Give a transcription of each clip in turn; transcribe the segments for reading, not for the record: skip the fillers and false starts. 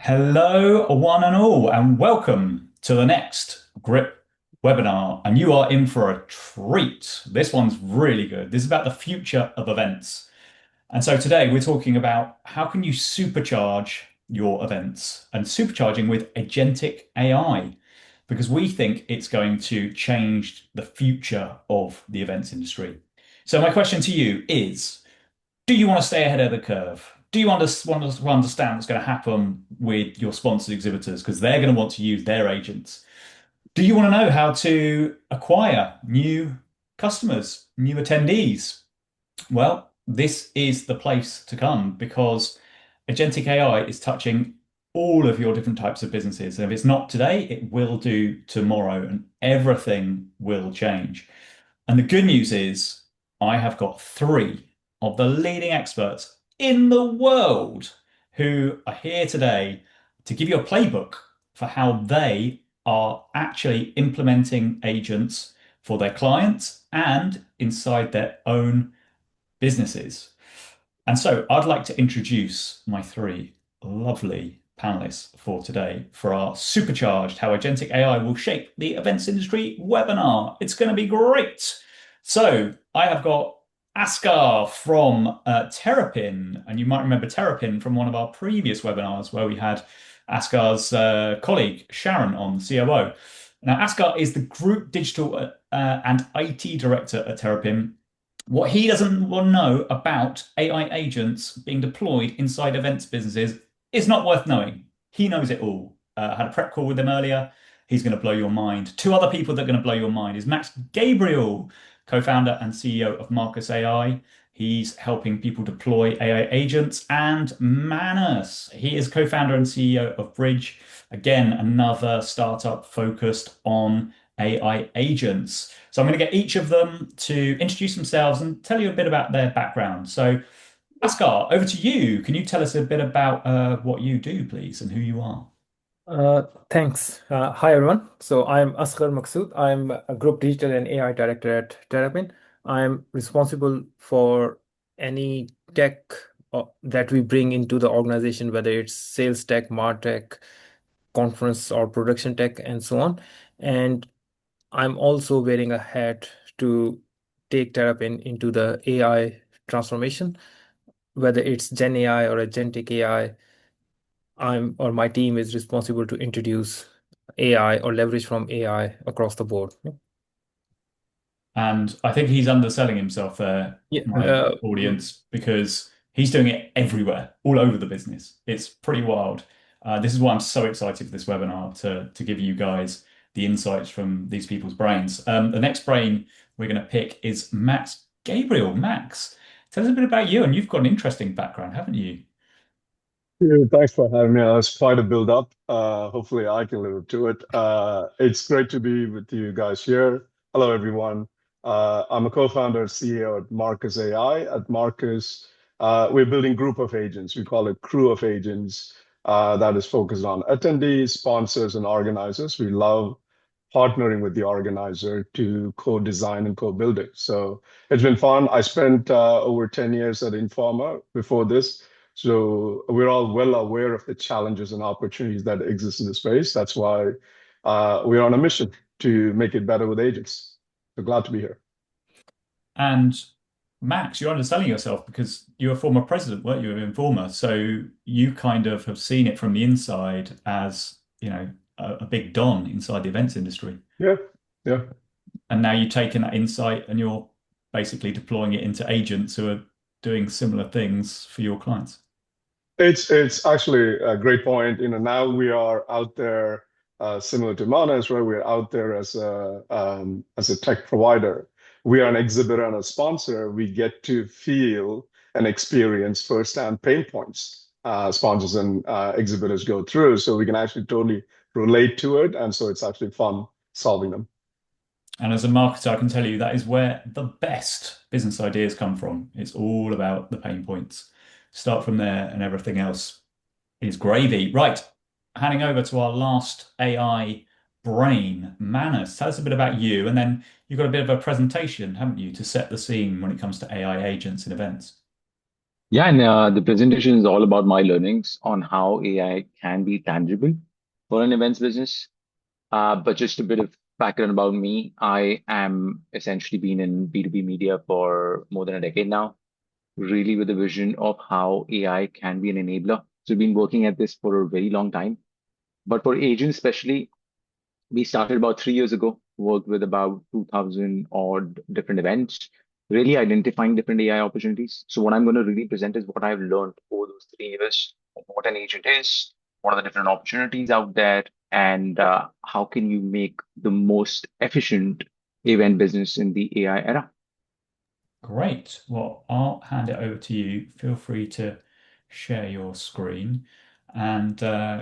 Hello, one and all, and welcome to the next GRIP webinar. And you are in for a treat. This one's really good. This is about the future of events. And so today we're talking about how can you supercharge your events and supercharging with agentic AI, because we think it's going to change the future of the events industry. So my question to you is, do you want to stay ahead of the curve? Do you want to understand what's going to happen with your sponsored exhibitors because they're going to want to use their agents? Do you want to know how to acquire new customers, new attendees? Well, this is the place to come because agentic AI is touching all of your different types of businesses. And if it's not today, it will do tomorrow, and everything will change. And the good news is, I have got three of the leading experts in the world who are here today to give you a playbook for how they are actually implementing agents for their clients and inside their own businesses. And so I'd like to introduce my three lovely panelists for today for our supercharged How Agentic AI Will Shape the Events Industry webinar. It's going to be great. So I have got Askar from Terrapin, and you might remember Terrapin from one of our previous webinars where we had Askar's colleague Sharon on, COO. Now, Askar is the Group Digital and IT Director at Terrapin. What he doesn't want to know about AI agents being deployed inside events businesses is not worth knowing. He knows it all. I had a prep call with him earlier. He's going to blow your mind. Two other people that are going to blow your mind is Max Gabriel, co-founder and CEO of Marcus AI. He's helping people deploy AI agents, and Manus. He is co-founder and CEO of Bridge. Again, another startup focused on AI agents. So I'm going to get each of them to introduce themselves and tell you a bit about their background. So, Askar, over to you. Can you tell us a bit about what you do, please, and who you are? Thanks. Hi, everyone. So I'm Asghar Maksud. I'm a Group Digital and AI Director at Terrapin. I'm responsible for any tech that we bring into the organization, whether it's sales tech, martech, conference or production tech, and so on. And I'm also wearing a hat to take Terrapin into the AI transformation, whether it's Gen AI or Agentic AI. My team is responsible to introduce AI or leverage from AI across the board. And I think he's underselling himself there, Yeah. my audience, because he's doing it everywhere, all over the business. It's pretty wild. This is why I'm so excited for this webinar to give you guys the insights from these people's brains. The next brain we're going to pick is Max Gabriel. Max, tell us a bit about you, and you've got an interesting background, haven't you? Yeah, thanks for having me. It's quite a build up. Hopefully, I can live up to it. It's great to be with you guys here. Hello, everyone. I'm a co-founder and CEO at Marcus AI. At Marcus, we're building group of agents. We call it crew of agents that is focused on attendees, sponsors, and organizers. We love partnering with the organizer to co-design and co-build it. So it's been fun. I spent over 10 years at Informa before this. So we're all well aware of the challenges and opportunities that exist in the space. That's why we're on a mission to make it better with agents. So glad to be here. And Max, you're underselling yourself because you're a former president, weren't you, of Informa? So you kind of have seen it from the inside as, a big don inside the events industry. Yeah, yeah. And now you've taken that insight and you're basically deploying it into agents who are doing similar things for your clients. It's actually a great point. Now we are out there, similar to Manas, where we're out there as a tech provider. We are an exhibitor and a sponsor. We get to feel and experience firsthand pain points sponsors and exhibitors go through, so we can actually totally relate to it, and so it's actually fun solving them. And as a marketer, I can tell you that is where the best business ideas come from. It's all about the pain points. Start from there, and everything else is gravy. Right, handing over to our last AI brain, Manus. Tell us a bit about you, and then you've got a bit of a presentation, haven't you, to set the scene when it comes to AI agents in events. Yeah, and the presentation is all about my learnings on how AI can be tangible for an events business. But just a bit of background about me. I am essentially been in B2B media for more than a decade now, really with the vision of how AI can be an enabler. So we've been working at this for a very long time. But for agents especially, we started about 3 years ago, worked with about 2000 odd different events, really identifying different AI opportunities. So what I'm going to really present is what I've learned over those 3 years, what an agent is, what are the different opportunities out there, and how can you make the most efficient event business in the AI era. Great. Well, I'll hand it over to you. Feel free to share your screen. And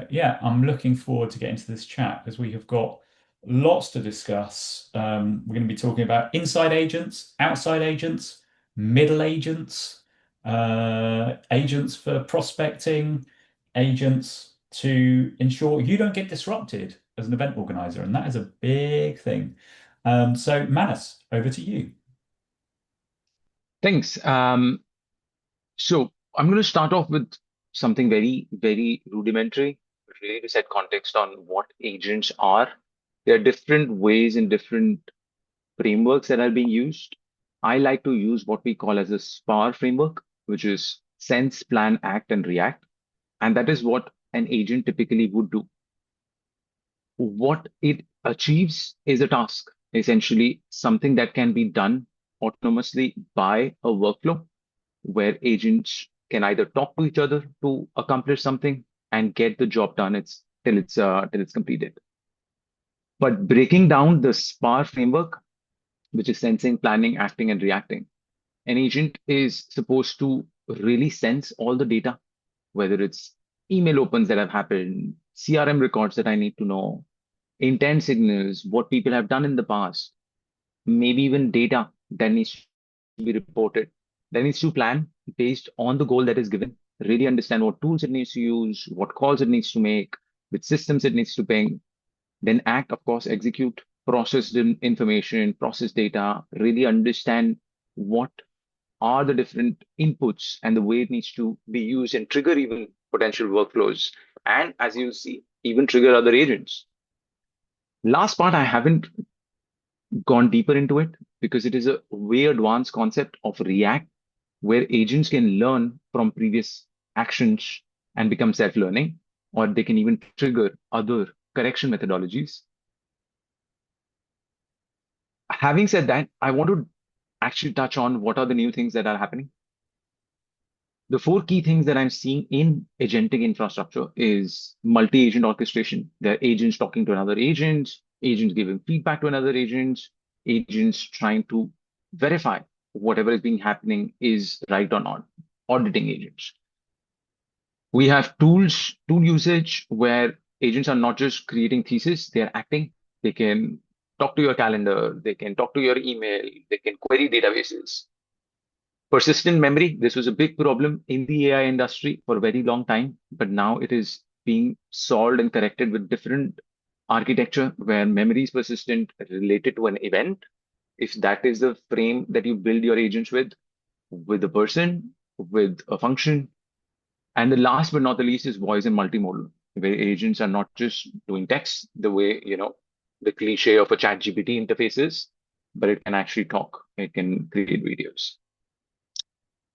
yeah, I'm looking forward to getting to this chat because we have got lots to discuss. We're going to be talking about inside agents, outside agents, middle agents, agents for prospecting, agents to ensure you don't get disrupted as an event organizer. And that is a big thing. So, Manus, over to you. Thanks. So I'm going to start off with something very, very rudimentary, really to set context on what agents are. There are different ways and different frameworks that are being used. I like to use what we call as a SPAR framework, which is sense, plan, act, and react. And that is what an agent typically would do. What it achieves is a task, essentially something that can be done autonomously by a workflow where agents can either talk to each other to accomplish something and get the job done till it's completed. But breaking down the SPAR framework, which is sensing, planning, acting, and reacting, an agent is supposed to really sense all the data, whether it's email opens that have happened, CRM records that I need to know, intent signals, what people have done in the past, maybe even data that needs to be reported, that needs to plan based on the goal that is given, really understand what tools it needs to use, what calls it needs to make, which systems it needs to ping, then act, of course, execute, process the information, process data, really understand what are the different inputs and the way it needs to be used and trigger even potential workflows. And as you see, even trigger other agents. Last part, I haven't gone deeper into it because it is a way advanced concept of React where agents can learn from previous actions and become self-learning, or they can even trigger other correction methodologies. Having said that, I want to actually touch on what are the new things that are happening. The four key things that I'm seeing in agentic infrastructure is multi-agent orchestration. There are agents talking to another agent, agents giving feedback to another agent, agents trying to verify whatever is being happening is right or not, auditing agents. We have tool usage where agents are not just creating thesis, they're acting. They can talk to your calendar, they can talk to your email, they can query databases. Persistent memory, this was a big problem in the AI industry for a very long time, but now it is being solved and corrected with different architecture where memory is persistent related to an event. If that is the frame that you build your agents with a person, with a function. And the last but not the least is voice and multimodal, where agents are not just doing text the way, the cliche of a chat GPT interface is, but it can actually talk. It can create videos.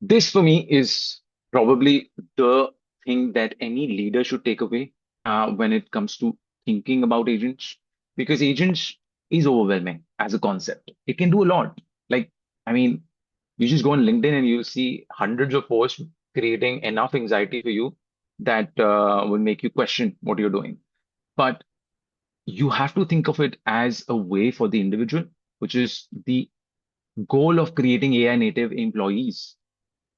This for me is probably the thing that any leader should take away when it comes to thinking about agents, because agents is overwhelming as a concept. It can do a lot. Like, I mean, you just go on LinkedIn and you'll see hundreds of posts creating enough anxiety for you that will make you question what you're doing. But you have to think of it as a way for the individual, which is the goal of creating AI native employees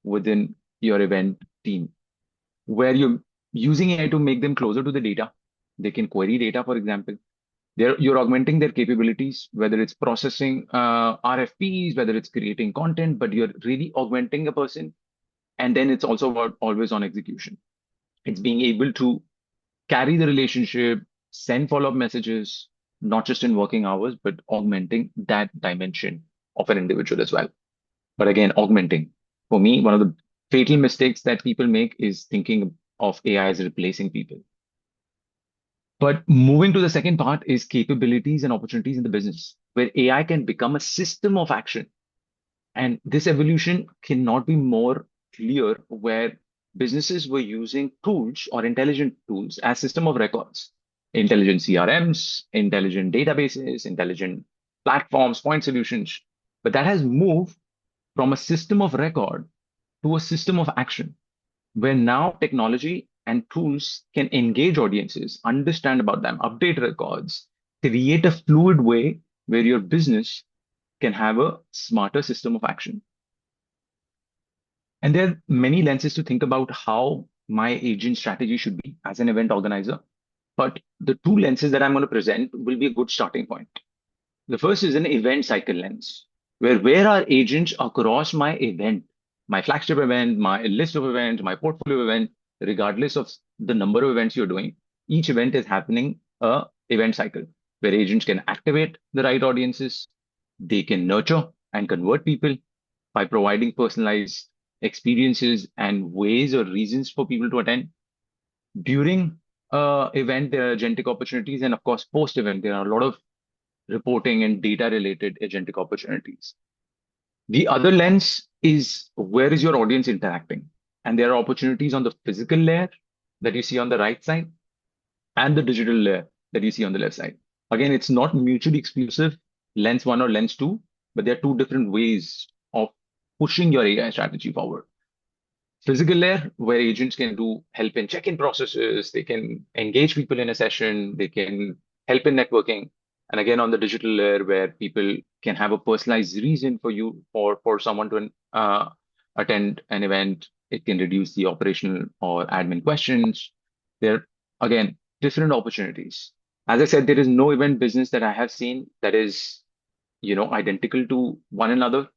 within your event team, where you're using AI to make them closer to the data. They can query data, for example. You're augmenting their capabilities, whether it's processing RFPs, whether it's creating content, but you're really augmenting a person. And then it's also about always on execution. It's being able to carry the relationship, send follow-up messages, not just in working hours, but augmenting that dimension of an individual as well. But again, augmenting. For me, one of the fatal mistakes that people make is thinking of AI as replacing people. But moving to the second part is capabilities and opportunities in the business, where AI can become a system of action. And this evolution cannot be more clear, where businesses were using tools or intelligent tools as system of records, intelligent CRMs, intelligent databases, intelligent platforms, point solutions. But that has moved from a system of record to a system of action, where now technology and tools can engage audiences, understand about them, update records, create a fluid way where your business can have a smarter system of action. And there are many lenses to think about how my agent strategy should be as an event organizer. But the two lenses that I'm going to present will be a good starting point. The first is an event cycle lens, where are agents across my event, my flagship event, my list of events, my portfolio event, regardless of the number of events you're doing. Each event is happening a event cycle where agents can activate the right audiences, they can nurture and convert people by providing personalized experiences and ways or reasons for people to attend. During event, there are agentic opportunities, and of course, post event, there are a lot of reporting and data related agentic opportunities. The other lens is where is your audience interacting? And there are opportunities on the physical layer that you see on the right side and the digital layer that you see on the left side. Again, it's not mutually exclusive, lens one or lens two, but there are two different ways of pushing your AI strategy forward. Physical layer, where agents can do help in check-in processes, they can engage people in a session, they can help in networking. And again, on the digital layer, where people can have a personalized reason for you for someone to attend an event, it can reduce the operational or admin questions. There, again, different opportunities. As I said, there is no event business that I have seen that is identical to one another.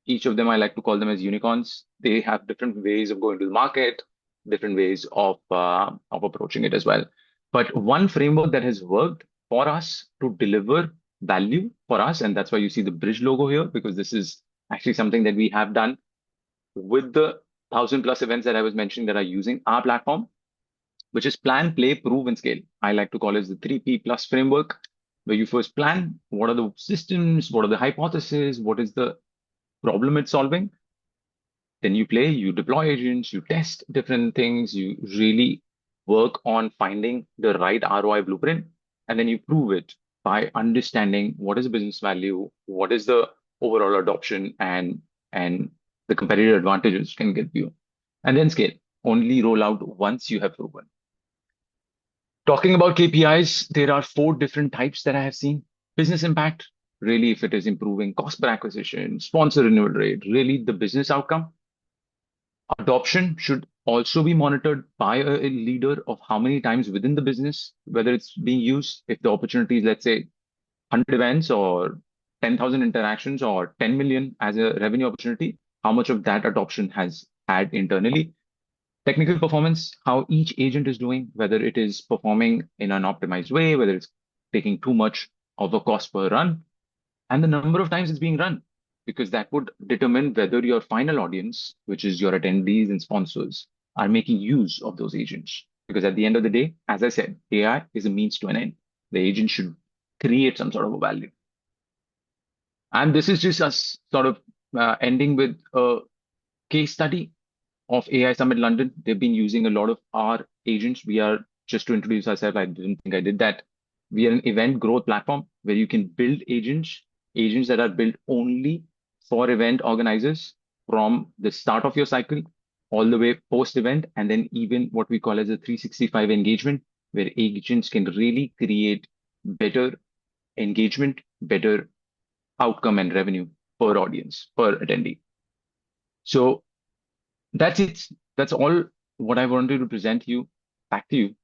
Each of them, I like to call them as unicorns. They have different ways of going to the market, different ways of approaching it as well. But one framework that has worked for us to deliver value for us, and that's why you see the bridge logo here, because this is actually something that we have done with the 1,000+ events that I was mentioning that are using our platform, which is plan, play, prove, and scale. I like to call it the 3P plus framework, where you first plan what are the systems, what are the hypotheses, what is the problem it's solving. Then you play, you deploy agents, you test different things, you really work on finding the right ROI blueprint, and then you prove it by understanding what is the business value, what is the overall adoption, and the competitive advantages can get you. And then scale. Only roll out once you have proven. Talking about KPIs, there are 4 different types that I have seen. Business impact, really, if it is improving cost per acquisition, sponsor renewal rate, really the business outcome. Adoption should also be monitored by a leader of how many times within the business, whether it's being used. If the opportunity is, let's say, 100 events or 10,000 interactions or 10 million as a revenue opportunity, how much of that adoption has had internally. Technical performance, how each agent is doing, whether it is performing in an optimized way, whether it's taking too much of a cost per run, and the number of times it's being run, because that would determine whether your final audience, which is your attendees and sponsors, are making use of those agents. Because at the end of the day, as I said, AI is a means to an end. The agent should create some sort of a value. And this is just us sort of ending with a case study of AI Summit London. They've been using a lot of our agents. We are, just to introduce ourselves, I didn't think I did that. We are an event growth platform where you can build agents that are built only for event organizers from the start of your cycle all the way post event, and then even what we call as a 365 engagement, where agents can really create better engagement, better outcome and revenue per audience, per attendee. So that's it. That's all what I wanted to present you. Back to you.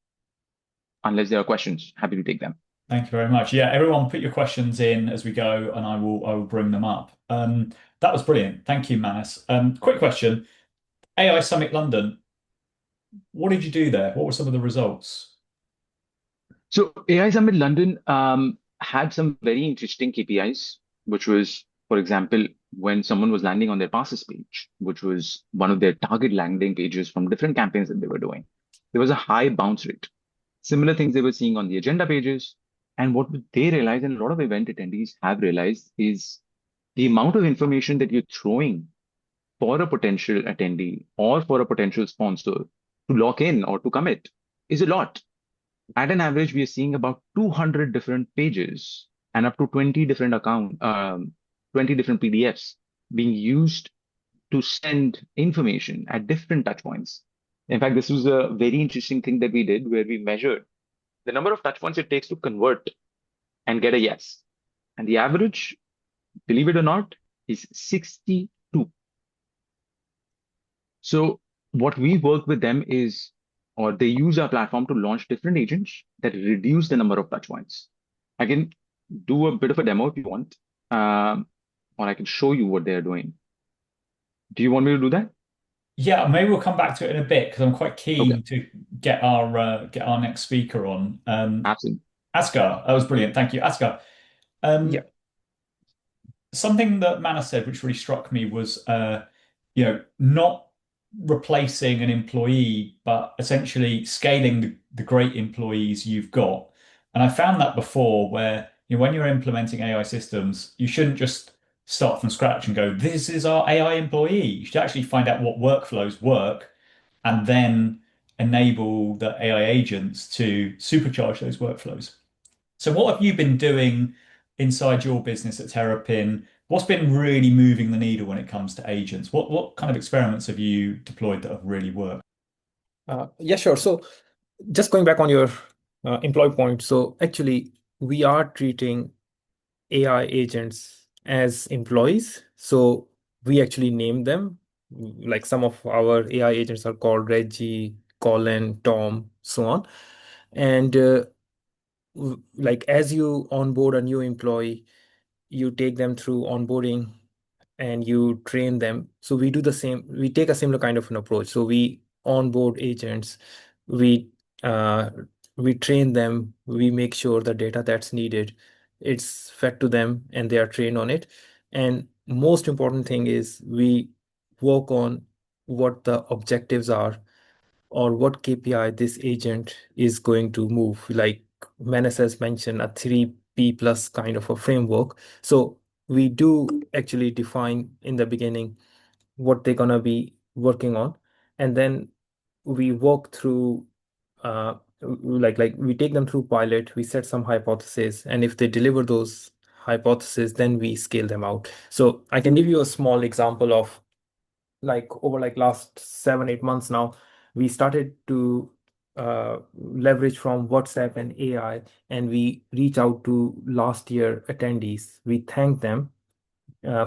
Unless there are questions, happy to take them. Thank you very much. Yeah, everyone put your questions in as we go and I will bring them up. That was brilliant. Thank you, Manas. Quick question. AI Summit London, what did you do there? What were some of the results? So AI Summit London had some very interesting KPIs, which was, for example, when someone was landing on their passes page, which was one of their target landing pages from different campaigns that they were doing, there was a high bounce rate. Similar things they were seeing on the agenda pages. And what they realized, and a lot of event attendees have realized, is the amount of information that you're throwing for a potential attendee or for a potential sponsor to lock in or to commit is a lot. At an average, we are seeing about 200 different pages and up to 20 different PDFs being used to send information at different touch points. In fact, this was a very interesting thing that we did where we measured the number of touch points it takes to convert and get a yes. And the average, believe it or not, is 62. So what we work with them is, or they use our platform to launch different agents that reduce the number of touch points. I can do a bit of a demo if you want, um, or I can show you what they're doing. Do you want me to do that? Yeah, maybe we'll come back to it in a bit because I'm quite Okay, keen to get our next speaker on. absolutely. Askar, that was brilliant. Thank you, Askar. Yeah. Um, Something that Manna said, which really struck me, was not replacing an employee, but essentially scaling the great employees you've got. And I found that before, where when you're implementing AI systems, you shouldn't just start from scratch and go, "This is our AI employee." You should actually find out what workflows work, and then enable the AI agents to supercharge those workflows. So what have you been doing inside your business at Terrapin? What's been really moving the needle when it comes to agents? What kind of experiments have you deployed that have really worked? Yeah, sure. So just going back on your employee point, so actually we are treating AI agents as employees. So we actually name them. Like some of our AI agents are called Reggie, Colin, Tom, so on. And like as you onboard a new employee, you take them through onboarding and you train them. So we do the same, we take a similar kind of an approach. So we onboard agents, we uh, we train them, we make sure the data that's needed, it's fed to them and they are trained on it. And most important thing is we work on what the objectives are or what KPI this agent is going to move. Like Manas has mentioned, a 3P plus kind of a framework. So we do actually define in the beginning what they're gonna be working on, and then we walk through like we take them through pilot, we set some hypotheses, and if they deliver those hypotheses, then we scale them out. So I can give you a small example of like over like last 7, 8 months now, we started to leverage from WhatsApp and AI, and we reach out to last year attendees. We thank them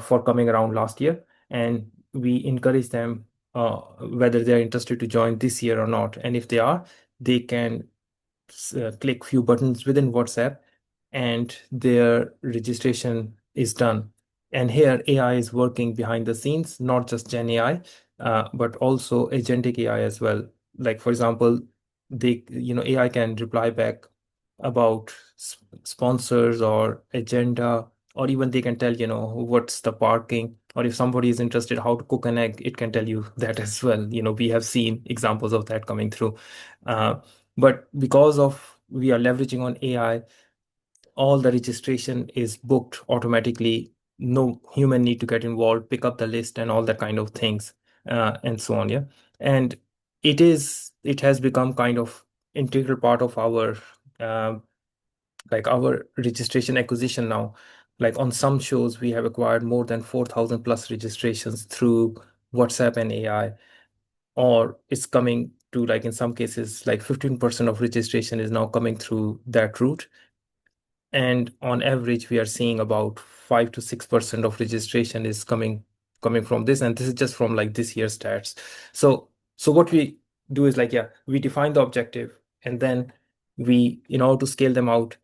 for coming around last year, and we encourage them whether they're interested to join this year or not. And if they are, they can click few buttons within WhatsApp, and their registration is done. And here AI is working behind the scenes, not just Gen AI, but also agentic AI as well. Like for example, AI can reply back about sponsors or agenda, or even they can tell, what's the parking, or if somebody is interested how to cook an egg, it can tell you that as well. We have seen examples of that coming through. Uh, but because of we are leveraging on AI, all the registration is booked automatically. No human need to get involved, pick up the list and all that kind of things, and so on. Yeah. And it has become kind of integral part of our like our registration acquisition now. Like on some shows, we have acquired more than 4,000 plus registrations through WhatsApp and AI, or it's coming to like in some cases, like 15% of registration is now coming through that route. And on average, we are seeing about 5 to 6% of registration is coming from this. And this is just from like this year's stats. So what we do is like, yeah, we define the objective, and then we, in order to scale them out,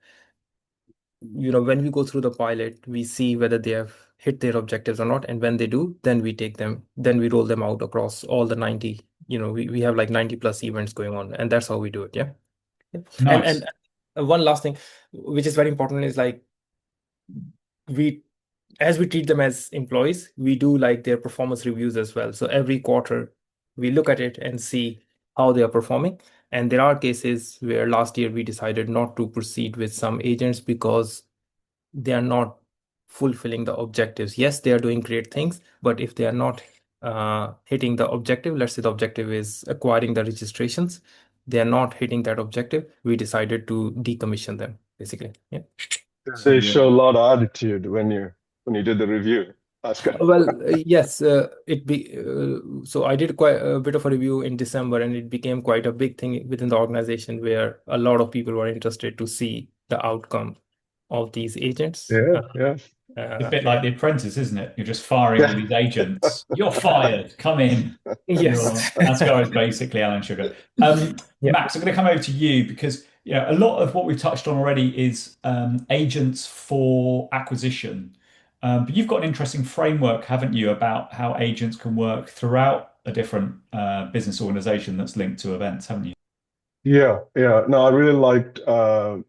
when we go through the pilot, we see whether they have hit their objectives or not. And when they do, then we roll them out across all the 90. We have like 90 plus events going on, and that's how we do it. Yeah. Yeah. And Nice. one last thing, which is very important, is like we as we treat them as employees, we do like their performance reviews as well. So every quarter, we look at it and see how they are performing. And there are cases where last year we decided not to proceed with some agents because they are not fulfilling the objectives. Yes, they are doing great things, but if they are not hitting the objective, let's say the objective is acquiring the registrations, they are not hitting that objective, we decided to decommission them, basically. Yeah. So you show a lot of attitude when you did the review. That's good. Well, yes, so I did quite a bit of a review in December, and it became quite a big thing within the organization where a lot of people were interested to see the outcome of these agents. Yeah, yeah. It's a bit like The Apprentice, isn't it? You're just firing all Yeah. these agents. You're fired. Come in. Yes. Ascar is basically Alan Sugar. Yeah. Max, I'm going to come over to you because a lot of what we've touched on already is agents for acquisition. But you've got an interesting framework, haven't you, about how agents can work throughout a different business organization that's linked to events, haven't you? Yeah, yeah. No, I really liked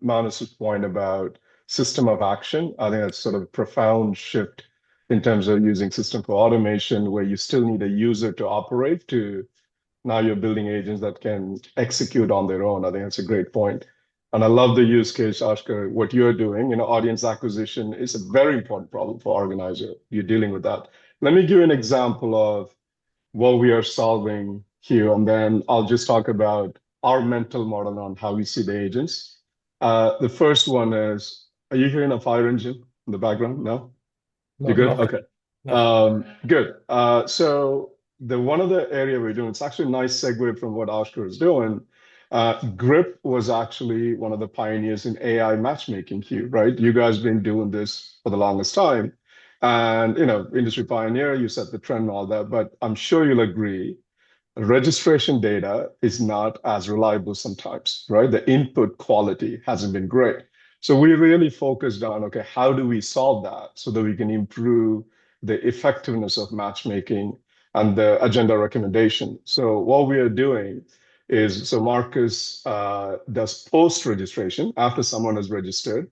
Manus's point about system of action. I think that's sort of a profound shift in terms of using system for automation, where you still need a user to operate to now you're building agents that can execute on their own. I think that's a great point. And I love the use case, Ashkar, what you're doing. Audience acquisition is a very important problem for organizer. You're dealing with that. Let me give you an example of what we are solving here, and then I'll just talk about our mental model on how we see the agents. The first one is, are you hearing a fire engine in the background? No? No, You good? not Okay. no. Good. So the one other area we're doing, it's actually a nice segue from what Oscar is doing. Grip was actually one of the pioneers in AI matchmaking here, right? You guys been doing this for the longest time. And, industry pioneer, you set the trend and all that, but I'm sure you'll agree registration data is not as reliable sometimes, right? The input quality hasn't been great. So we really focused on, okay, how do we solve that so that we can improve the effectiveness of matchmaking and the agenda recommendation? So what we are doing is, so Marcus does post-registration after someone has registered,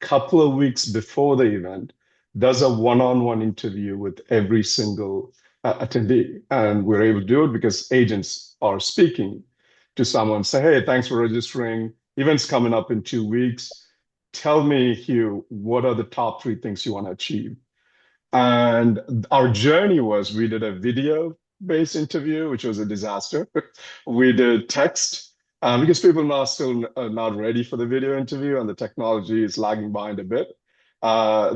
couple of weeks before the event, does a one-on-one interview with every single attendee. And we're able to do it because agents are speaking to someone, say, hey, thanks for registering. Event's coming up in 2 weeks. Tell me, Hugh, what are the top 3 things you want to achieve? And our journey was we did a video-based interview, which was a disaster. We did text because people are still not ready for the video interview and the technology is lagging behind a bit.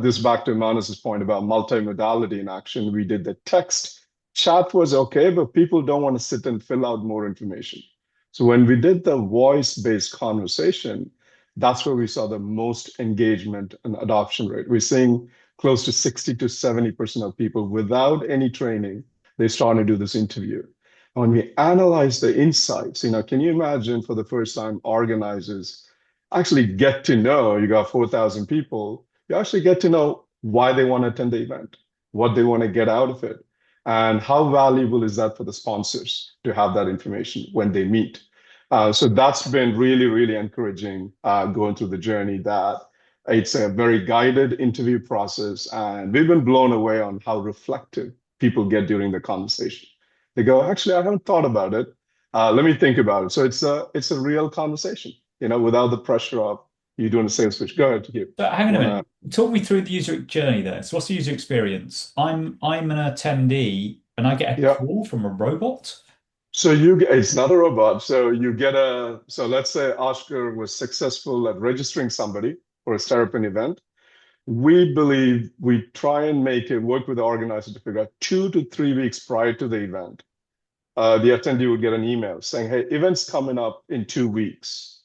This back to Manus's point about multimodality in action. We did the text. Chat was okay, but people don't want to sit and fill out more information. So when we did the voice-based conversation, that's where we saw the most engagement and adoption rate. We're seeing close to 60 to 70% of people without any training, they start to do this interview. And when we analyze the insights, can you imagine for the first time organizers actually get to know, you got 4,000 people, you actually get to know why they want to attend the event, what they want to get out of it, and how valuable is that for the sponsors to have that information when they meet. So that's been really, really encouraging going through the journey that it's a very guided interview process. And we've been blown away on how reflective people get during the conversation. They go, actually, I haven't thought about it. Let me think about it. So it's a real conversation, without the pressure of you doing a sales pitch. Go ahead, Hugh. So hang on a minute. Talk me through the user journey there. So what's the user experience? I'm an attendee and I get a Yeah. call from a robot. So it's not a robot. So so let's say Oscar was successful at registering somebody for a Terrapin event. We believe we try and work with the organizer to figure out 2 to 3 weeks prior to the event. The attendee would get an email saying, hey, event's coming up in 2 weeks.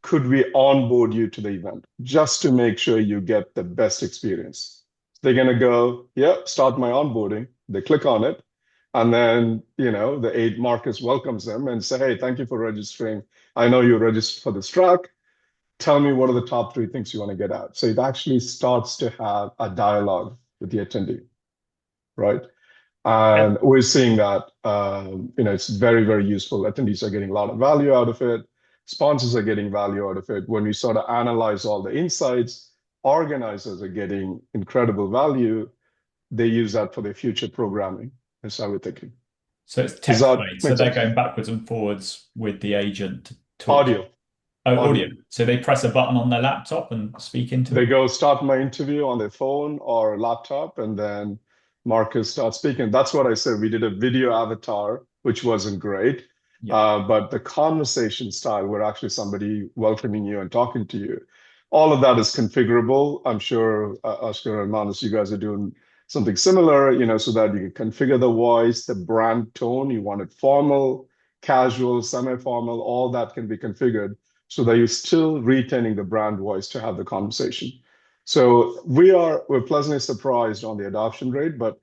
Could we onboard you to the event just to make sure you get the best experience? They're going to go, yep, start my onboarding. They click on it. And then, the aide Marcus welcomes them and say, hey, thank you for registering. I know you registered for this track. Tell me what are the top 3 things you want to get out. So it actually starts to have a dialogue with the attendee, right? And we're seeing that, it's very, very useful. Attendees are getting a lot of value out of it. Sponsors are getting value out of it. When we sort of analyze all the insights, organizers are getting incredible value, they use that for their future programming. That's how we're thinking. So it's Does text that based. So make they're sense? going backwards and forwards with the agent to talk. Audio, Oh, audio. audio. So they press a button on their laptop and speak into They it. go start my interview on their phone or laptop, and then Marcus starts speaking. That's what I said. We did a video avatar, which wasn't great. Yeah. But the conversation style, where actually somebody welcoming you and talking to you, all of that is configurable. I'm sure Oscar and Manus, you guys are doing something similar, so that you can configure the voice, the brand tone. You want it formal, casual, semi-formal, all that can be configured so that you're still retaining the brand voice to have the conversation. So we're pleasantly surprised on the adoption rate, but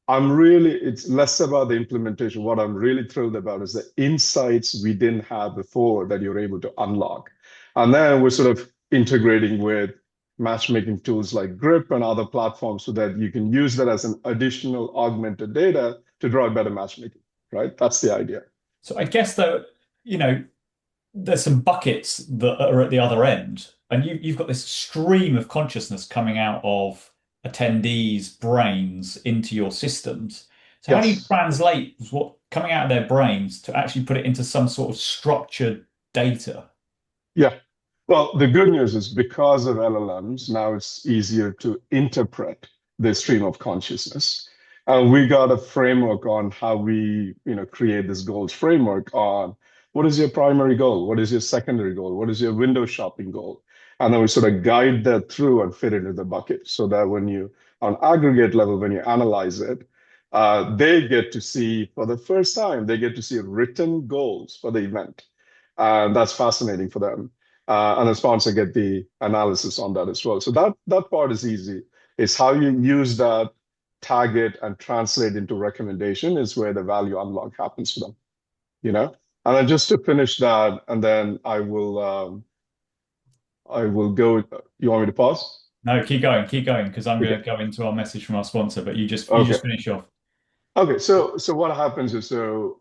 it's less about the implementation. What I'm really thrilled about is the insights we didn't have before that you're able to unlock. And then we're sort of integrating with matchmaking tools like Grip and other platforms so that you can use that as an additional augmented data to drive better matchmaking, right? That's the idea. So I guess though, you know, there's some buckets that are at the other end, and you've got this stream of consciousness coming out of attendees' brains into your systems. So how do you Yes. translate what coming out of their brains to actually put it into some sort of structured data? Yeah. Well, the good news is because of LLMs, now it's easier to interpret the stream of consciousness. And we got a framework on how we, create this goals framework on what is your primary goal? What is your secondary goal? What is your window shopping goal? And then we sort of guide that through and fit into the bucket so that on aggregate level, when you analyze it, they get to see for the first time, they get to see written goals for the event. And that's fascinating for them. And the sponsor get the analysis on that as well. So that part is easy. It's how you use that, tag it, and translate into recommendation is where the value unlock happens for them. And then just to finish that, and then I will go. You want me to pause? No, keep going, because I'm going Okay. to go into our message from our sponsor, but you just Okay. finish off. Okay, so what happens is to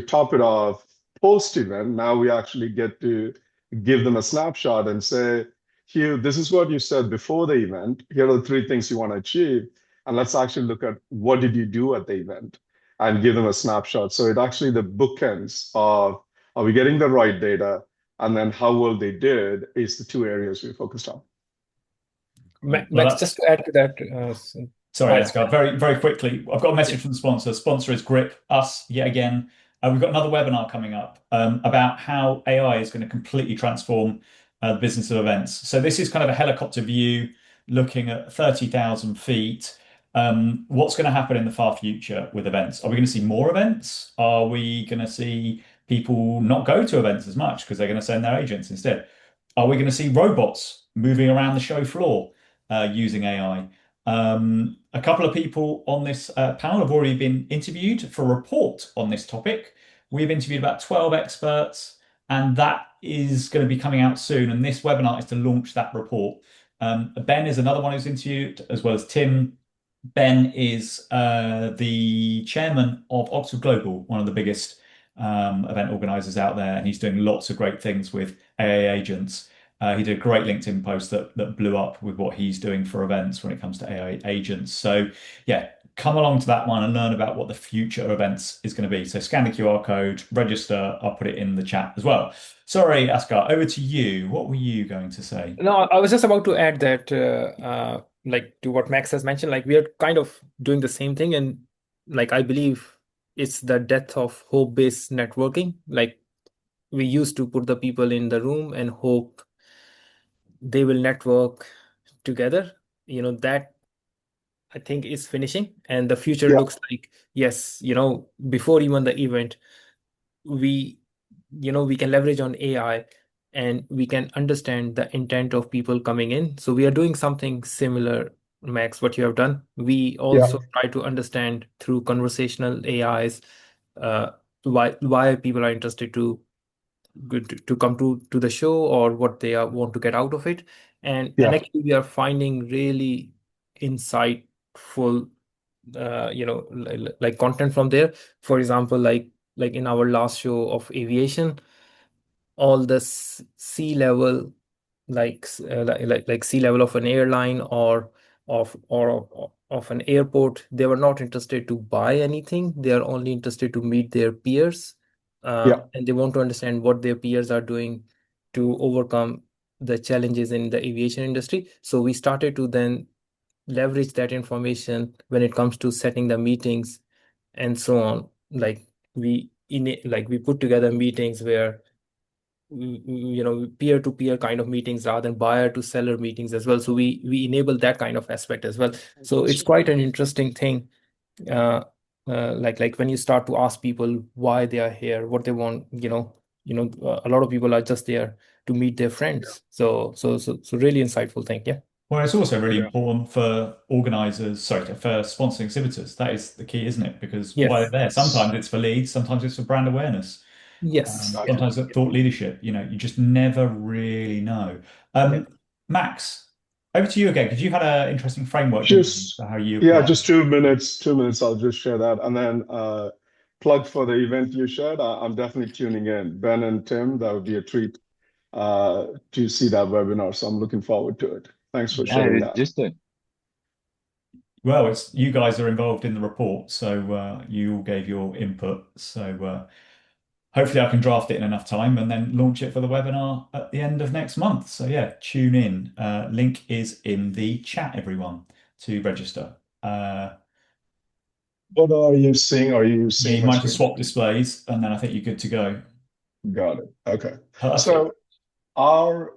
top it off, post event, now we actually get to give them a snapshot and say, Hugh, this is what you said before the event. Here are the three things you want to achieve, and let's actually look at what did you do at the event and give them a snapshot. So it actually the bookends of are we getting the right data, and then how well they did is the two areas we focused on. Cool. Well, Max, just to add to that, sorry, hi. Edgar. Very, very quickly, I've got a message from the sponsor. Sponsor is Grip, us yet again. We've got another webinar coming up about how AI is going to completely transform the business of events. So this is kind of a helicopter view looking at 30,000 feet. What's going to happen in the far future with events? Are we going to see more events? Are we going to see people not go to events as much because they're going to send their agents instead? Are we going to see robots moving around the show floor using AI? A couple of people on this panel have already been interviewed for a report on this topic. We've interviewed about 12 experts, and that is going to be coming out soon. And this webinar is to launch that report. Ben is another one who's interviewed, as well as Tim. Ben is the chairman of Oxford Global, one of the biggest event organizers out there, and he's doing lots of great things with AA agents. He did a great LinkedIn post that blew up with what he's doing for events when it comes to AI agents. So yeah, come along to that one and learn about what the future of events is going to be. So scan the QR code, register. I'll put it in the chat as well. Sorry, Askar, over to you. What were you going to say? No, I was just about to add that, like to what Max has mentioned, like we are kind of doing the same thing, and like I believe it's the death of hope-based networking. Like we used to put the people in the room and hope they will network together. That I think is finishing, and the future Yeah, looks like, yes, before even the event, we we can leverage on AI and we can understand the intent of people coming in. So we are doing something similar, Max, what you have done. We yeah, also try to understand through conversational AIs uh, why people are interested to come to the show, or what they want to get out of it. And yeah, actually we are finding really insightful like content from there. For example, like in our last show of aviation, all the C level like sea level of an airline or of an airport. They were not interested to buy anything. They are only interested to meet their peers, Yeah. and they want to understand what their peers are doing to overcome the challenges in the aviation industry. So we started to then leverage that information when it comes to setting the meetings and so on. We put together meetings where peer-to-peer kind of meetings rather than buyer to seller meetings as well. So we enable that kind of aspect as well. So it's quite an interesting thing. Uh, like when you start to ask people why they are here, what they want, a lot of people are just there to meet their friends. So really insightful thing. Yeah. Well, it's also really Yeah. important for organisers, sorry, for sponsoring exhibitors. That is the key, isn't it? Because why they're Yes. there. Sometimes it's for leads, sometimes it's for brand awareness, Yes. Yeah. sometimes it's thought leadership. You just never really know. Yeah. Um, Max, over to you again, because you had an interesting framework, didn't you, Just for how you yeah, apply. just 2 minutes. 2 minutes. I'll just share that, and then plug for the event you shared. I'm definitely tuning in. Ben and Tim, that would be a treat to see that webinar. So I'm looking forward to it. Thanks for Yeah, sharing it's that. just a Well, it's you guys are involved in the report, so you all gave your input. So hopefully I can draft it in enough time and then launch it for the webinar at the end of next month. So yeah, tune in. Link is in the chat, everyone, to register. What are you seeing? Are you Yeah, seeing you my might just screen? swap displays, and then I think you're good to go. Got it. Okay. Perfect. So our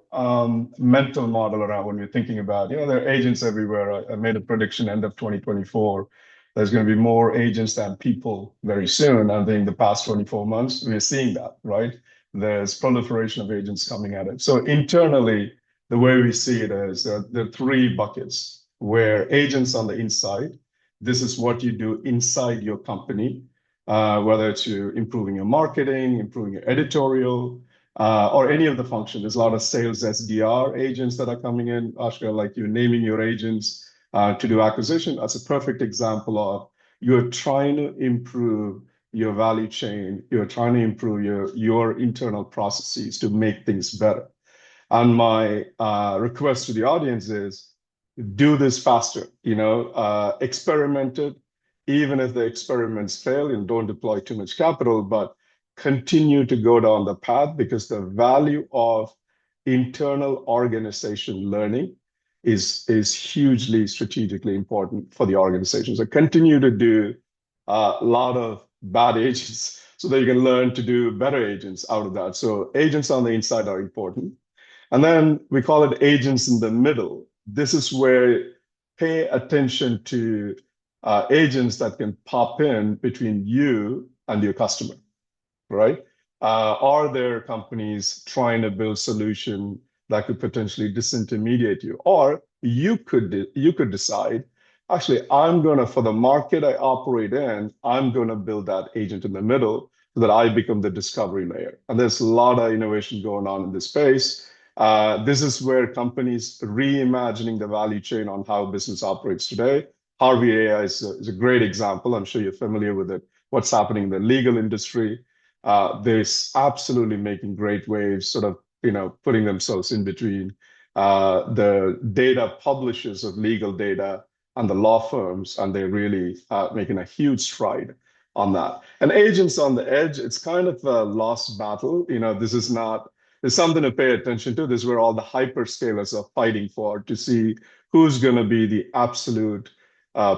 mental model around when we're thinking about, there are agents everywhere. I made a prediction end of 2024. There's going to be more agents than people very soon. I think the past 24 months, we're seeing that, right? There's proliferation of agents coming at it. So internally, the way we see it is there are three buckets where agents on the inside, this is what you do inside your company, whether it's you improving your marketing, improving your editorial, or any of the function. There's a lot of sales SDR agents that are coming in. Ashka, like you naming your agents to do acquisition. That's a perfect example of you're trying to improve your value chain. You're trying to improve your internal processes to make things better. And my request to the audience is do this faster, experiment it, even if the experiments fail, and don't deploy too much capital, but continue to go down the path because the value of internal organization learning is hugely strategically important for the organization. So continue to do a lot of bad agents so that you can learn to do better agents out of that. So agents on the inside are important. And then we call it agents in the middle. This is where pay attention to agents that can pop in between you and your customer, right? Are there companies trying to build solution that could potentially disintermediate you? Or you could decide, actually, I'm gonna, for the market I operate in, I'm gonna build that agent in the middle so that I become the discovery layer. And there's a lot of innovation going on in this space. This is where companies reimagining the value chain on how business operates today. Harvey AI is a great example. I'm sure you're familiar with it. What's happening in the legal industry, they're absolutely making great waves, sort of, putting themselves in between the data publishers of legal data and the law firms, and they're really making a huge stride on that. And agents on the edge, it's kind of a lost battle. This is not, there's something to pay attention to. This is where all the hyperscalers are fighting for to see who's going to be the absolute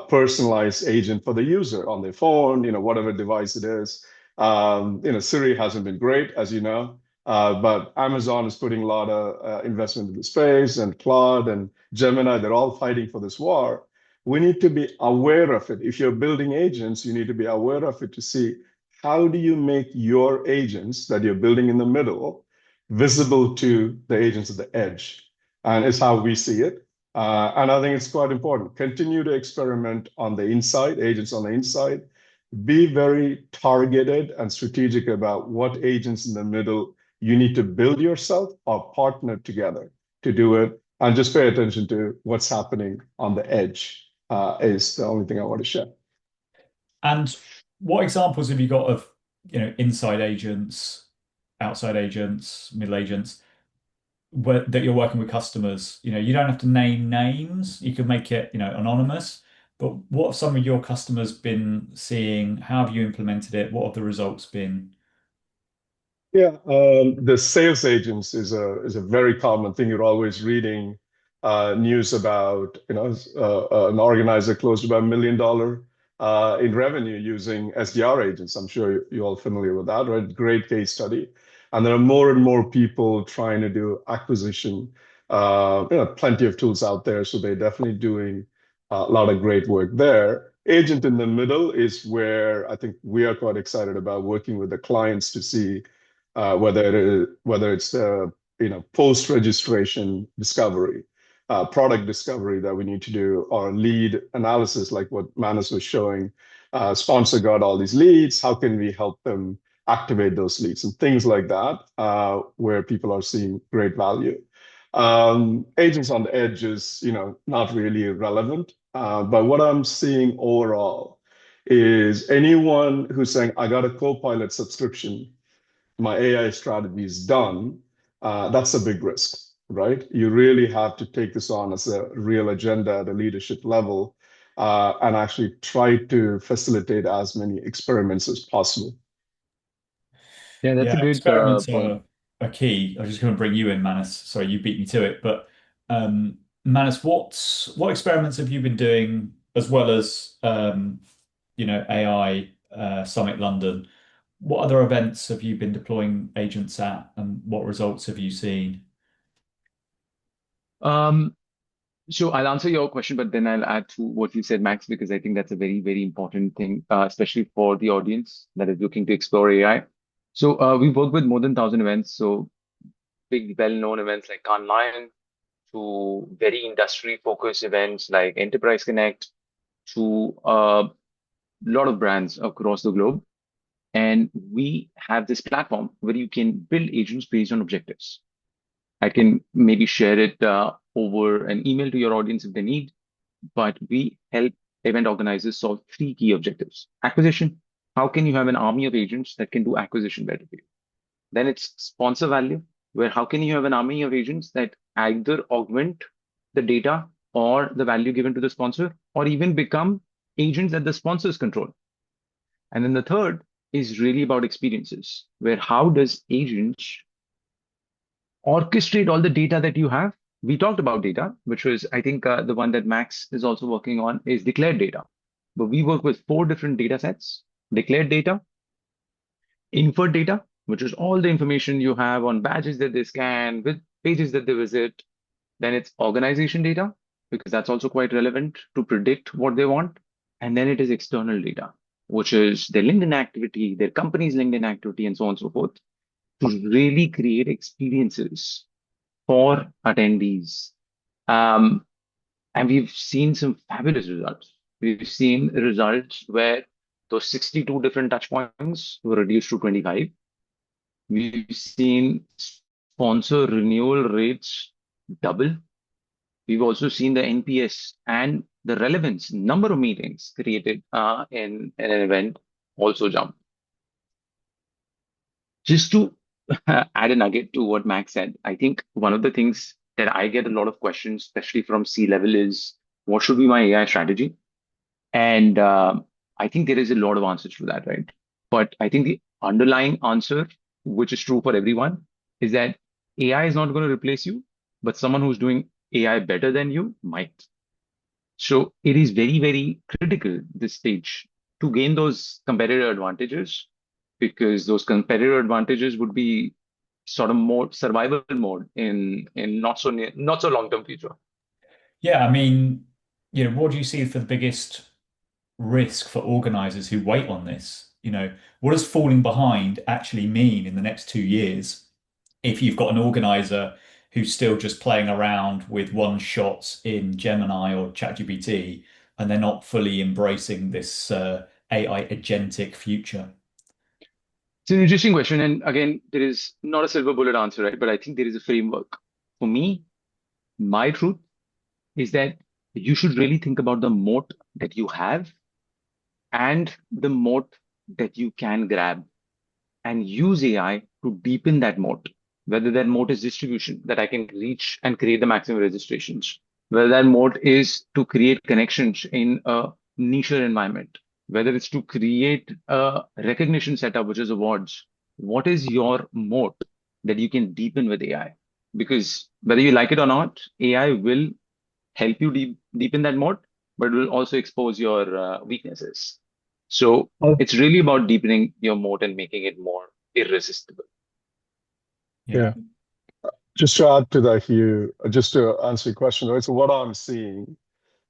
personalized agent for the user on their phone, whatever device it is. Siri hasn't been great, as you know, but Amazon is putting a lot of investment in the space, and Claude and Gemini, they're all fighting for this war. We need to be aware of it. If you're building agents, you need to be aware of it to see how do you make your agents that you're building in the middle visible to the agents at the edge. And it's how we see it. And I think it's quite important. Continue to experiment on the inside, agents on the inside, be very targeted and strategic about what agents in the middle you need to build yourself or partner together to do it. And just pay attention to what's happening on the edge is the only thing I want to share. And what examples have you got of, inside agents, outside agents, middle agents? that you're working with customers? You don't have to name names. You can make it, anonymous. But what have some of your customers been seeing? How have you implemented it? What have the results been? Yeah, the sales agents is a very common thing. You're always reading news about, an organizer closed about $1 million in revenue using SDR agents. I'm sure you're all familiar with that, right? Great case study. And there are more and more people trying to do acquisition. Plenty of tools out there, so they're definitely doing a lot of great work there. Agent in the middle is where I think we are quite excited about working with the clients to see whether it's post-registration discovery, product discovery that we need to do, or lead analysis, like what Manus was showing. Sponsor got all these leads. How can we help them activate those leads and things like that, where people are seeing great value. Agents on the edge is, not really relevant. But what I'm seeing overall is anyone who's saying, I got a Copilot subscription, my AI strategy is done, that's a big risk, right? You really have to take this on as a real agenda at a leadership level, and actually try to facilitate as many experiments as possible. Yeah, that's Yeah, a good experiments point. are key. I was just going to bring you in, Manus. Sorry, you beat me to it. But Manus, what experiments have you been doing as well as AI Summit London? What other events have you been deploying agents at, and what results have you seen? Um, so I'll answer your question, but then I'll add to what you said, Max, because I think that's a very, very important thing, especially for the audience that is looking to explore AI. So we've worked with more than 1,000 events. So big, well-known events like Cannes Lion, to very industry-focused events like Enterprise Connect, to a lot of brands across the globe. And we have this platform where you can build agents based on objectives. I can maybe share it over an email to your audience if they need, but we help event organizers solve three key objectives. Acquisition. How can you have an army of agents that can do acquisition better for you? Then it's sponsor value, where how can you have an army of agents that either augment the data or the value given to the sponsor, or even become agents that the sponsors control. And then the third is really about experiences, where how does agents orchestrate all the data that you have? We talked about data, which was, I think, the one that Max is also working on is declared data. But we work with four different data sets: declared data, inferred data, which is all the information you have on badges that they scan, with pages that they visit. Then it's organization data, because that's also quite relevant to predict what they want. And then it is external data, which is their LinkedIn activity, their company's LinkedIn activity, and so on and so forth, to really create experiences for attendees. Um, and we've seen some fabulous results. We've seen results where those 62 different touch points were reduced to 25. We've seen sponsor renewal rates double. We've also seen the NPS and the relevance, number of meetings created in an event also jump. Just to add a nugget to what Max said, I think one of the things that I get a lot of questions, especially from C-level, is what should be my AI strategy? And I think there is a lot of answers to that, right? But I think the underlying answer, which is true for everyone, is that AI is not going to replace you, but someone who's doing AI better than you might. So it is very, very critical this stage to gain those competitive advantages, because those competitive advantages would be sort of more survival mode in not so long term future. Yeah, I mean, what do you see for the biggest risk for organizers who wait on this? What does falling behind actually mean in the next 2 years if you've got an organizer who's still just playing around with one shots in Gemini or ChatGPT and they're not fully embracing this AI agentic future? It's an interesting question, and again, there is not a silver bullet answer, right? But I think there is a framework. For me, my truth is that you should really think about the moat that you have and the moat that you can grab, and use AI to deepen that moat. whether that moat is distribution, that I can reach and create the maximum registrations, whether that moat is to create connections in a niche environment, whether it's to create a recognition setup, which is awards. What is your moat that you can deepen with AI? Because whether you like it or not, AI will help you deepen that moat, but it will also expose your weaknesses. So Oh, it's really about deepening your moat and making it more irresistible. yeah. Yeah. Just to add to that, Hugh, just to answer your question, right? So what I'm seeing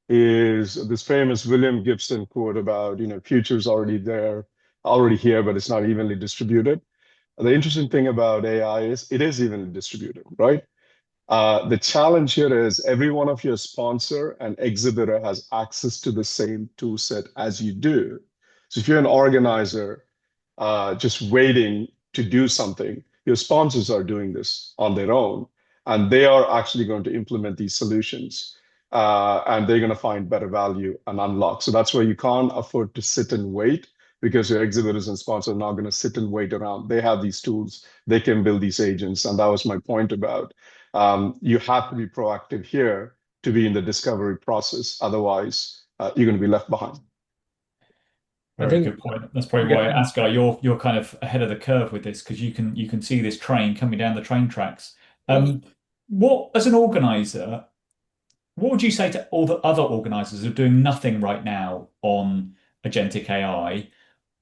is this famous William Gibson quote about, future's already there, already here, but it's not evenly distributed. The interesting thing about AI is it is evenly distributed, right? The challenge here is every one of your sponsor and exhibitor has access to the same tool set as you do. So if you're an organizer just waiting to do something, your sponsors are doing this on their own, and they are actually going to implement these solutions, and they're going to find better value and unlock. So that's where you can't afford to sit and wait because your exhibitors and sponsors are not going to sit and wait around. They have these tools, they can build these agents. And that was my point about you have to be proactive here to be in the discovery process. Otherwise, you're going to be left behind. I Very think, good point. That's probably yeah. why, Asghar, you're kind of ahead of the curve with this because you can see this train coming down the train tracks. What as an organizer, what would you say to all the other organizers who are doing nothing right now on agentic AI?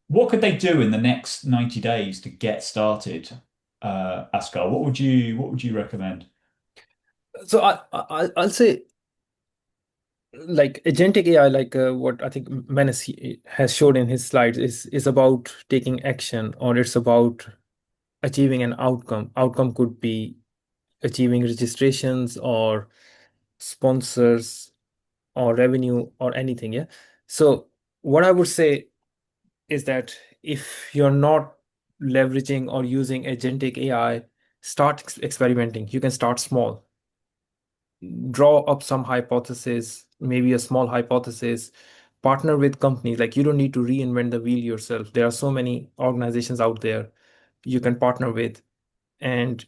What could they do in the next 90 days to get started? Asghar, what would you recommend? So I'll say like agentic AI, like what I think Menace has showed in his slides is about taking action, or it's about achieving an outcome. Outcome could be achieving registrations or sponsors or revenue or anything. Yeah. So what I would say is that if you're not leveraging or using agentic AI, start experimenting. You can start small, draw up some hypothesis, maybe a small hypothesis, partner with companies. Like you don't need to reinvent the wheel yourself. There are so many organizations out there you can partner with and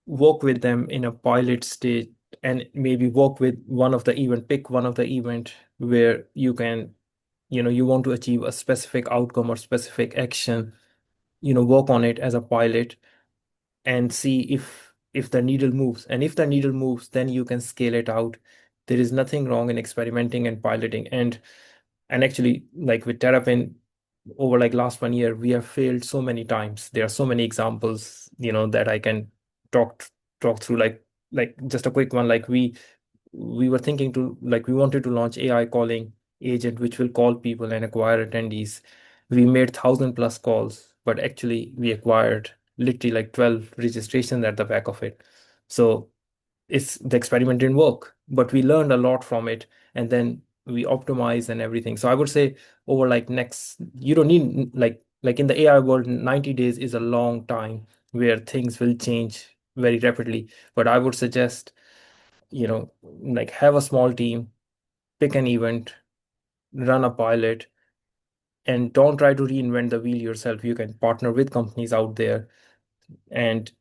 work with them in a pilot stage, and maybe work with one of the event, pick one of the event where you can, you want to achieve a specific outcome or specific action, work on it as a pilot and see if the needle moves. And if the needle moves, then you can scale it out. There is nothing wrong in experimenting and piloting. And actually, like with Terrapin, over like last 1 year, we have failed so many times. There are so many examples, that I can talk talk through. Like just a quick one. Like we were thinking to, like, we wanted to launch AI calling agent which will call people and acquire attendees. We made 1,000 plus calls, but actually we acquired literally like 12 registrations at the back of it. So it's the experiment didn't work, but we learned a lot from it, and then we optimize and everything. So I would say over like next, you don't need like in the AI world, 90 days is a long time where things will change very rapidly. But I would suggest, like have a small team, pick an event, run a pilot, and don't try to reinvent the wheel yourself. You can partner with companies out there, and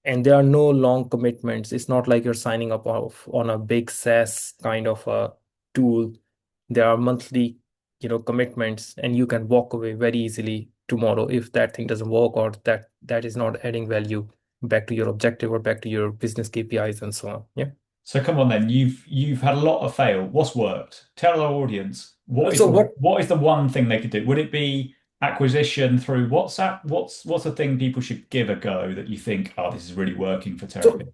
there are no long commitments. It's not like you're signing up on a big SaaS kind of a tool. There are monthly, commitments, and you can walk away very easily tomorrow if that thing doesn't work, or that is not adding value back to your objective or back to your business KPIs and so on. Yeah. So come on then, you've had a lot of fail. What's worked? Tell our audience what is So the what what is the one thing they could do? Would it be acquisition through WhatsApp? What's the thing people should give a go that you think, oh, this is really working for so Terrapin?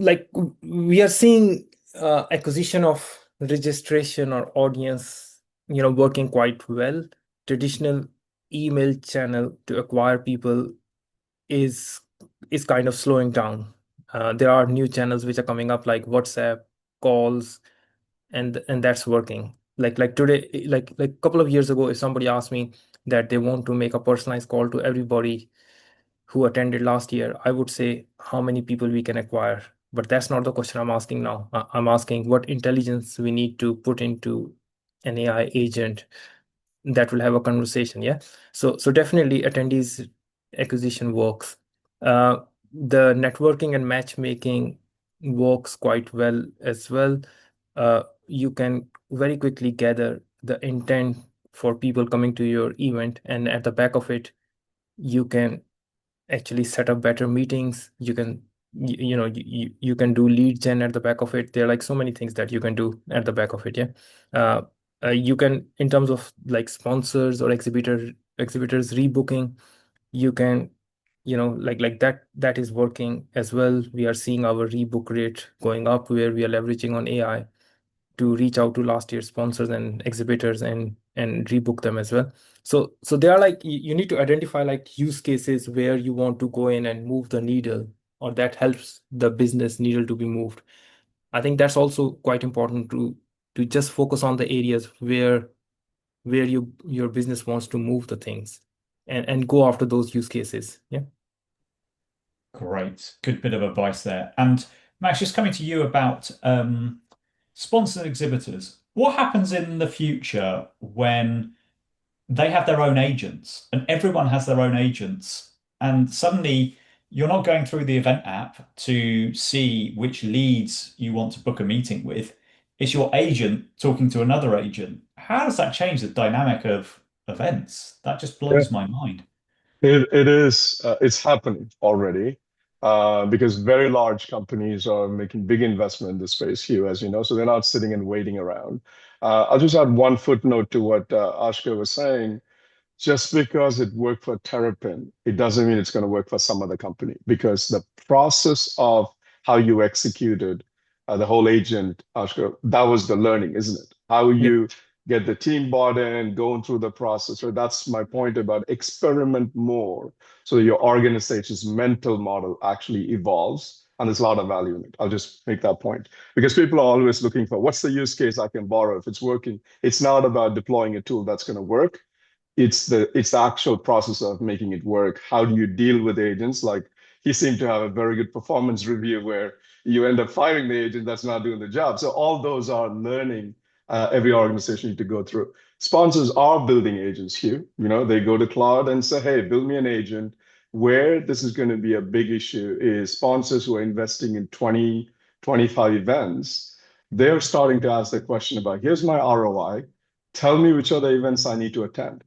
like we are seeing acquisition of registration or audience, working quite well. Traditional email channel to acquire people is kind of slowing down. There are new channels which are coming up like WhatsApp calls, and that's working. Like today, like a couple of years ago, if somebody asked me that they want to make a personalized call to everybody who attended last year, I would say how many people we can acquire. But that's not the question I'm asking now. I'm asking what intelligence we need to put into an AI agent that will have a conversation. Yeah. So definitely attendees acquisition works. Uh, the networking and matchmaking works quite well as well. You can very quickly gather the intent for people coming to your event, and at the back of it, you can actually set up better meetings. You can you can do lead gen at the back of it. There are like so many things that you can do at the back of it. Yeah. uh, you can, in terms of like sponsors or exhibitors rebooking, you can, like that is working as well. We are seeing our rebook rate going up, where we are leveraging on AI to reach out to last year's sponsors and exhibitors and rebook them as well. So they are like, you need to identify like use cases where you want to go in and move the needle, or that helps the business needle to be moved. I think that's also quite important to just focus on the areas where your business wants to move the things, and go after those use cases. Yeah. Great. Good bit of advice there. And Max, just coming to you about sponsored exhibitors. What happens in the future when they have their own agents and everyone has their own agents, and suddenly you're not going through the event app to see which leads you want to book a meeting with. It's your agent talking to another agent. How does that change the dynamic of events? That just Yeah, blows my mind. it is it's happening already because very large companies are making big investment in this space here, as you know, so they're not sitting and waiting around. I'll just add one footnote to what Ashka was saying. Just because it worked for Terrapin, it doesn't mean it's going to work for some other company because the process of how you executed the whole agent, Ashka, that was the learning, isn't it? How Yep. you get the team bought in, going through the process. So that's my point about experiment more so that your organization's mental model actually evolves. And there's a lot of value in it. I'll just make that point because people are always looking for what's the use case I can borrow if it's working. It's not about deploying a tool that's going to work. It's the actual process of making it work. How do you deal with agents? Like he seemed to have a very good performance review where you end up firing the agent that's not doing the job. So all those are learning every organization need to go through. Sponsors are building agents here. You know, they go to cloud and say, hey, build me an agent. Where this is going to be a big issue is sponsors who are investing in 20, 25 events. They're starting to ask the question about, here's my ROI. Tell me which other events I need to attend.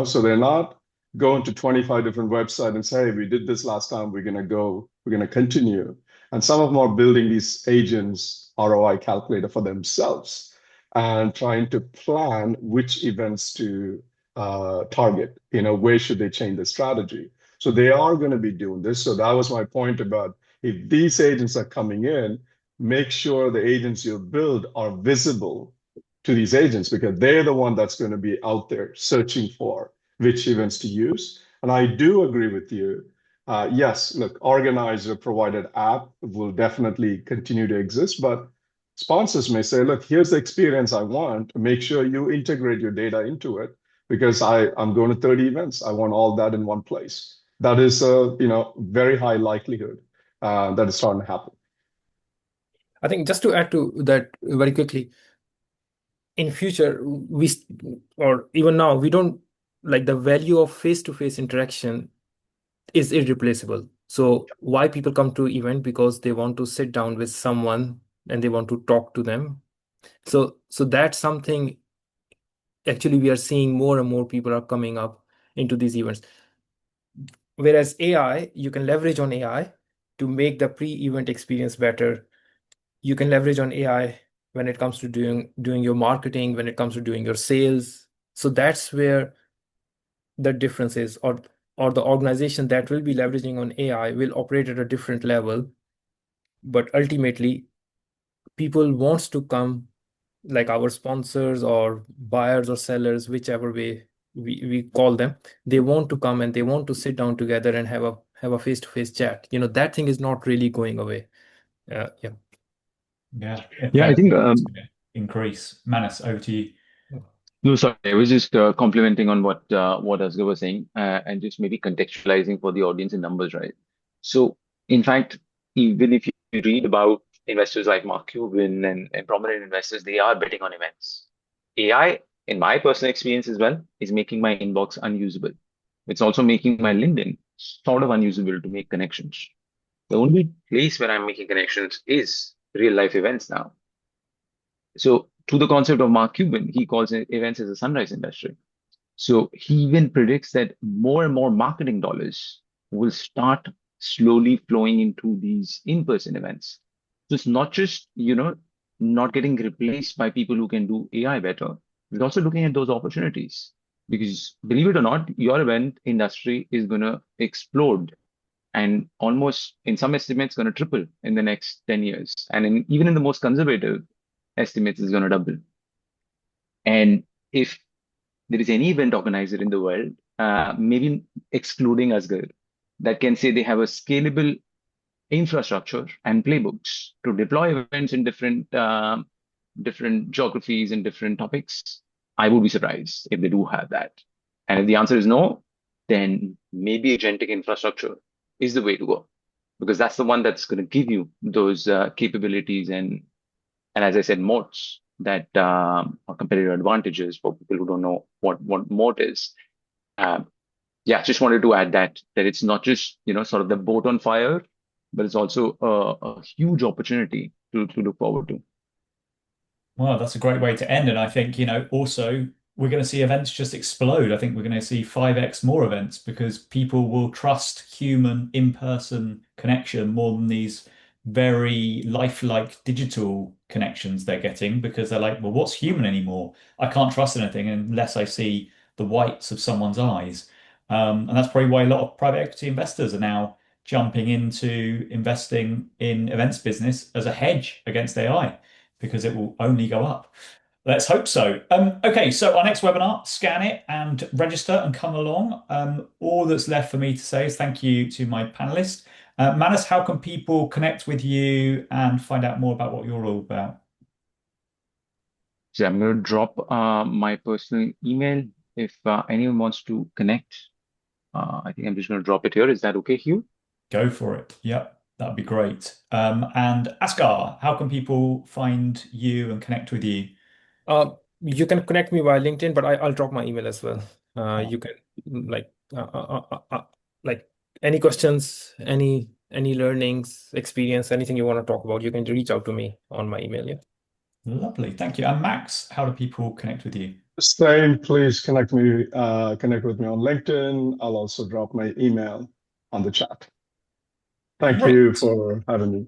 So they're not going to 25 different websites and say, hey, we did this last time, we're going to continue. And some of them are building these agents ROI calculator for themselves and trying to plan which events to target, where should they change the strategy. So they are going to be doing this. So that was my point about if these agents are coming in, make sure the agents you build are visible to these agents because they're the one that's going to be out there searching for which events to use. And I do agree with you. Yes, look, organizer provided app will definitely continue to exist, but sponsors may say, look, here's the experience I want. Make sure you integrate your data into it because I'm going to 30 events. I want all that in one place. That is a very high likelihood that is starting to happen. I think just to add to that very quickly, in future or even now, we don't, like, the value of face-to-face interaction is irreplaceable. So why people come to event? Because they want to sit down with someone and they want to talk to them. So that's something actually we are seeing more and more people are coming up into these events. Whereas AI, you can leverage on AI to make the pre-event experience better. You can leverage on AI when it comes to doing your marketing, when it comes to doing your sales. So that's where the difference is, or the organization that will be leveraging on AI will operate at a different level. But ultimately, people wants to come, like our sponsors or buyers or sellers, whichever way we call them, they want to come and they want to sit down together and have a face-to-face chat. That thing is not really going away. Yeah. Yeah, if Yeah, I think anything, it's going to increase. Manas, over to you. no, sorry, I was just complimenting on what Asghar was saying and just maybe contextualizing for the audience in numbers, right? So, in fact, even if you read about investors like Mark Cuban and prominent investors, they are betting on events. AI, in my personal experience as well, is making my inbox unusable. It's also making my LinkedIn sort of unusable to make connections. The only place where I'm making connections is real life events now. So to the concept of Mark Cuban, he calls events as a sunrise industry. So he even predicts that more and more marketing dollars will start slowly flowing into these in-person events. So it's not just, not getting replaced by people who can do AI better. We're also looking at those opportunities because believe it or not, your event industry is going to explode and almost in some estimates going to triple in the next 10 years. And even in the most conservative estimates is going to double. And if there is any event organizer in the world, maybe excluding Asgar, that can say they have a scalable infrastructure and playbooks to deploy events in different geographies and different topics, I would be surprised if they do have that. And if the answer is no, then maybe agentic infrastructure is the way to go because that's the one that's going to give you those capabilities and as I said, moats that are competitive advantages for people who don't know what moat is. Um, yeah, just wanted to add that it's not just sort of the boat on fire, but it's also a huge opportunity to look forward to. Well, that's a great way to end. And I think, also we're going to see events just explode. I think we're going to see 5x more events because people will trust human in-person connection more than these very lifelike digital connections they're getting because they're like, well, what's human anymore? I can't trust anything unless I see the whites of someone's eyes. And that's probably why a lot of private equity investors are now jumping into investing in events business as a hedge against AI because it will only go up. Let's hope so. Okay, so our next webinar, scan it and register and come along. All that's left for me to say is thank you to my panelists. Manus, how can people connect with you and find out more about what you're all about? So I'm going to drop my personal email if anyone wants to connect. I think I'm just going to drop it here. Is that okay, Hugh? Go for it. Yep, that'd be great. And Askar, how can people find you and connect with you? You can connect me via LinkedIn, but I'll drop my email as well. Oh, You can like like any questions, any learnings, experience, anything you want to talk about, you can reach out to me on my email. Yeah. lovely. Thank you. And Max, how do people connect with you? Same, please connect with me on LinkedIn. I'll also drop my email on the chat. Thank you Great. for having me.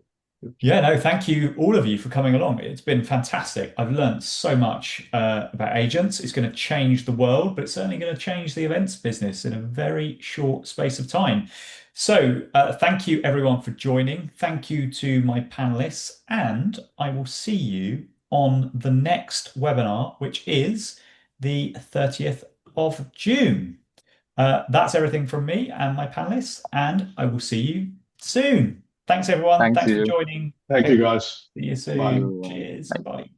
Yeah, no, thank you, all of you, for coming along. It's been fantastic. I've learned so much about agents. It's going to change the world, but it's certainly going to change the events business in a very short space of time. So, thank you, everyone, for joining. Thank you to my panelists, and I will see you on the next webinar, which is the 30th of June. That's everything from me and my panelists, and I will see you soon. Thanks, everyone. Thanks, Thanks for Hugh. joining. Thank you, guys. See you Bye. soon. Cheers. Bye. Bye.